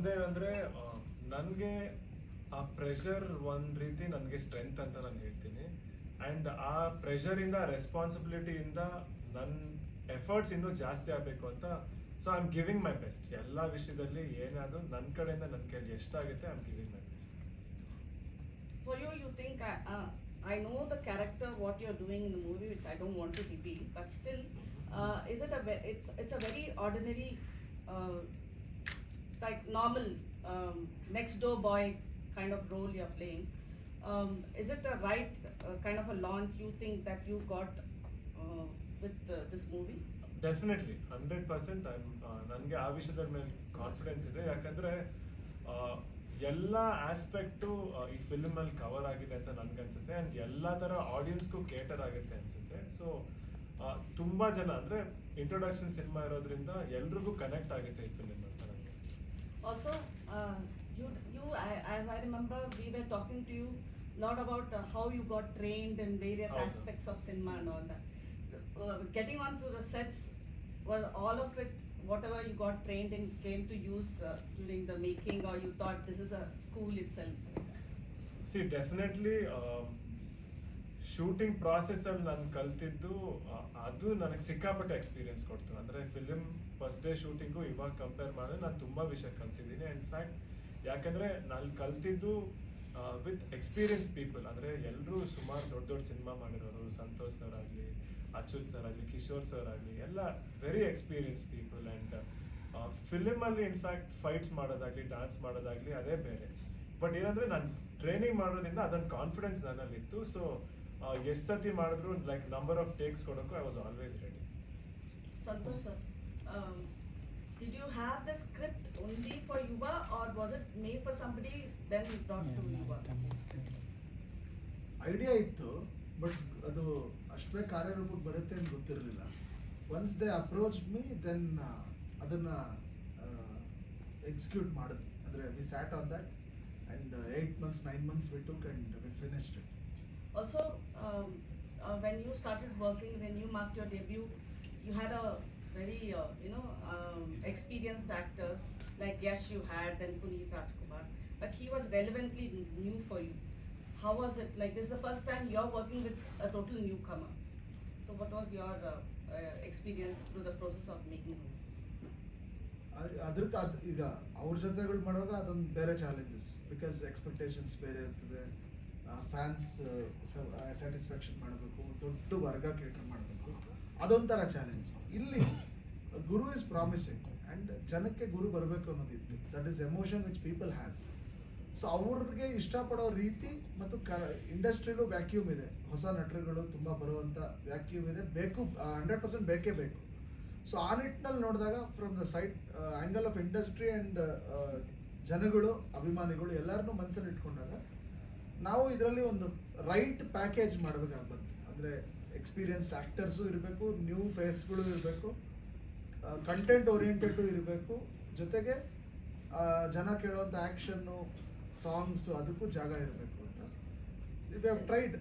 ಒಂದೇನಂದ್ರೆ ನನಗೆ ಆ ಪ್ರೆಷರ್ ಒಂದು ರೀತಿ ನನಗೆ ಸ್ಟ್ರೆಂತ್ ಅಂತ ನಾನು ಹೇಳ್ತೀನಿ. ಆ್ಯಂಡ್ ಆ ಪ್ರೆಷರಿಂದ ರೆಸ್ಪಾನ್ಸಿಬಿಲಿಟಿಯಿಂದ ನನ್ನ ಎಫರ್ಟ್ಸ್ ಇನ್ನೂ ಜಾಸ್ತಿ ಆಗಬೇಕು ಅಂತ. So I am giving my best. ಎಲ್ಲ ವಿಷಯದಲ್ಲಿ ಏನಾದರೂ ನನ್ನ ಕಡೆಯಿಂದ ನನ್ನ ಕೈಲಿ ಎಷ್ಟಾಗುತ್ತೆ I am giving my best. For you, you think I know the character what you're doing in the movie, which I don't want to reveal, but still, is it it's a very ordinary, like normal next door boy kind of role you're playing. Is it a right kind of a launch you think that you got with this movie? Definitely 100% ನನಗೆ ಆ ವಿಷಯದ ಮೇಲೆ confidence ಇದೆ. ಯಾಕಂದರೆ ಎಲ್ಲ aspect ಈ ಫಿಲ್ಮಲ್ಲಿ cover ಆಗಿದೆ ಅಂತ ನನಗನ್ಸುತ್ತೆ. ಆ್ಯಂಡ್ ಎಲ್ಲ ಥರ ಆಡಿಯನ್ಸ್ಗೂ ಕೇಟರ್ ಆಗುತ್ತೆ ಅನಿಸುತ್ತೆ. ಸೊ ತುಂಬ ಜನ ಅಂದರೆ ಇಂಟ್ರೊಡಕ್ಷನ್ ಸಿನಿಮಾ ಇರೋದ್ರಿಂದ ಎಲ್ರಿಗೂ ಕನೆಕ್ಟ್ ಆಗುತ್ತೆ ಈ ಫಿಲ್ಮ್ ಅಂತ ನನಗೆ ಅನ್ಸುತ್ತೆ. Also, as I remember, we were talking to you lot about how you got trained in various aspects of cinema and all that. Getting onto the sets, was all of it, whatever you got trained in, came to use during the making, or you thought this is a school itself? See definitely shooting ಪ್ರಾಸೆಸ್ಸಲ್ಲಿ ನಾನು ಕಲ್ತಿದ್ದು ಅದು ನನಗೆ ಸಿಕ್ಕಾಪಟ್ಟೆ experience ಕೊಡ್ತು. ಅಂದರೆ film first day shooting ಇವಾಗ compare ಮಾಡಿದ್ರೆ ನಾನು ತುಂಬ ವಿಷಯ ಕಲ್ತಿದ್ದೀನಿ. ಇನ್ಫ್ಯಾಕ್ಟ್ ಯಾಕೆಂದರೆ ನಾನು ಕಲ್ತಿದ್ದು ವಿತ್ ಎಕ್ಸ್ಪೀರಿಯನ್ಸ್ ಪೀಪಲ್. ಅಂದರೆ ಎಲ್ಲರೂ ಸುಮಾರು ದೊಡ್ಡ ದೊಡ್ಡ ಸಿನಿಮಾ ಮಾಡಿರೋರು, ಸಂತೋಷ್ ಸರ್ ಆಗಲಿ, ಅಚ್ಯುತ್ ಸರ್ ಆಗಲಿ, ಕಿಶೋರ್ ಸರ್ ಆಗಲಿ, ಎಲ್ಲ ವೆರಿ ಎಕ್ಸ್ಪೀರಿಯನ್ಸ್ ಪೀಪಲ್. ಆ್ಯಂಡ್ ಫಿಲಿಮಲ್ಲಿ ಇನ್ಫ್ಯಾಕ್ಟ್ ಫೈಟ್ಸ್ ಮಾಡೋದಾಗಲಿ, ಡ್ಯಾನ್ಸ್ ಮಾಡೋದಾಗಲಿ ಅದೇ ಬೇರೆ. ಬಟ್ ಏನಂದರೆ ನಾನು ಟ್ರೈನಿಂಗ್ ಮಾಡೋದ್ರಿಂದ ಅದೊಂದು ಕಾನ್ಫಿಡೆನ್ಸ್ ನನ್ನಲ್ಲಿತ್ತು. ಸೊ ಎಷ್ಟು ಸತಿ ಮಾಡಿದ್ರು ಲೈಕ್ ನಂಬರ್ ಆಫ್ ಟೇಕ್ಸ್ ಕೊಡೋಕ್ಕೂ I was always ready. Santosh sir, did you have the script only for Yuva, or was it made for somebody then brought to Yuva? Idea ಇತ್ತು, but ಅದು ಅಷ್ಟೇ ಕಾರ್ಯರೂಪಕ್ಕೆ ಬರುತ್ತೆ ಅಂತ ಗೊತ್ತಿರಲಿಲ್ಲ. Once they approach me then ಅದನ್ನು execute ಮಾಡಿದ್ವಿ. ಅಂದರೆ we sat on that and 8 months 9 months we took and we finished it. Also, when you started working, when you marked your debut, you had a very experienced actors like Yash you had, then Puneet Rajkumar, but he was relevantly new for you. How was it? Like, this is the first time you're working with a total newcomer. So what was your experience through the process of making movie? ಅದಕ್ಕೆ ಈಗ ಅವ್ರ ಜೊತೆಗಳು ಮಾಡುವಾಗ ಅದೊಂದು ಬೇರೆ challenges, because expectations ಬೇರೆ ಇರ್ತದೆ. Fans satisfaction ಮಾಡಬೇಕು, ದೊಡ್ಡ ವರ್ಗ ಕೇಟರ್ ಮಾಡಬೇಕು, ಅದೊಂಥರ ಚಾಲೆಂಜ್. ಇಲ್ಲಿ ಗುರು ಇಸ್ ಪ್ರಾಮಿಸಿಂಗ್ ಆ್ಯಂಡ್ ಜನಕ್ಕೆ ಗುರು ಬರಬೇಕು ಅನ್ನೋದಿತ್ತು. That is emotion which people has. So ಅವ್ರಿಗೆ ಇಷ್ಟಪಡೋ ರೀತಿ ಮತ್ತು ಇಂಡಸ್ಟ್ರಿಲೂ ವ್ಯಾಕ್ಯೂಮ್ ಇದೆ, ಹೊಸ ನಟರುಗಳು ತುಂಬ ಬರುವಂಥ ವ್ಯಾಕ್ಯೂಮ್ ಇದೆ, ಬೇಕು 100% ಬೇಕೇ ಬೇಕು. ಸೊ ಆ ನಿಟ್ಟಿನಲ್ಲಿ ನೋಡಿದಾಗ from the side angle of industry and ಜನಗಳು, ಅಭಿಮಾನಿಗಳು ಎಲ್ಲರನ್ನೂ ಮನಸ್ಸಲ್ಲಿ ಇಟ್ಕೊಂಡಾಗ ನಾವು ಇದರಲ್ಲಿ ಒಂದು ರೈಟ್ ಪ್ಯಾಕೇಜ್ ಮಾಡಬೇಕಾಗಿ ಬಂತು. ಅಂದರೆ ಎಕ್ಸ್ಪೀರಿಯನ್ಸ್ಡ್ ಆ್ಯಕ್ಟರ್ಸು ಇರಬೇಕು, ನ್ಯೂ ಫೇಸ್ಗಳು ಇರಬೇಕು, ಕಂಟೆಂಟ್ ಓರಿಯೆಂಟೆಡು ಇರಬೇಕು, ಜೊತೆಗೆ ಜನ ಕೇಳುವಂಥ ಆ್ಯಕ್ಷನ್ನು, ಸಾಂಗ್ಸು ಅದಕ್ಕೂ ಜಾಗ ಇರಬೇಕು ಅಂತ ವಿ ಹ್ಯಾವ್ ಟ್ರೈಡ್.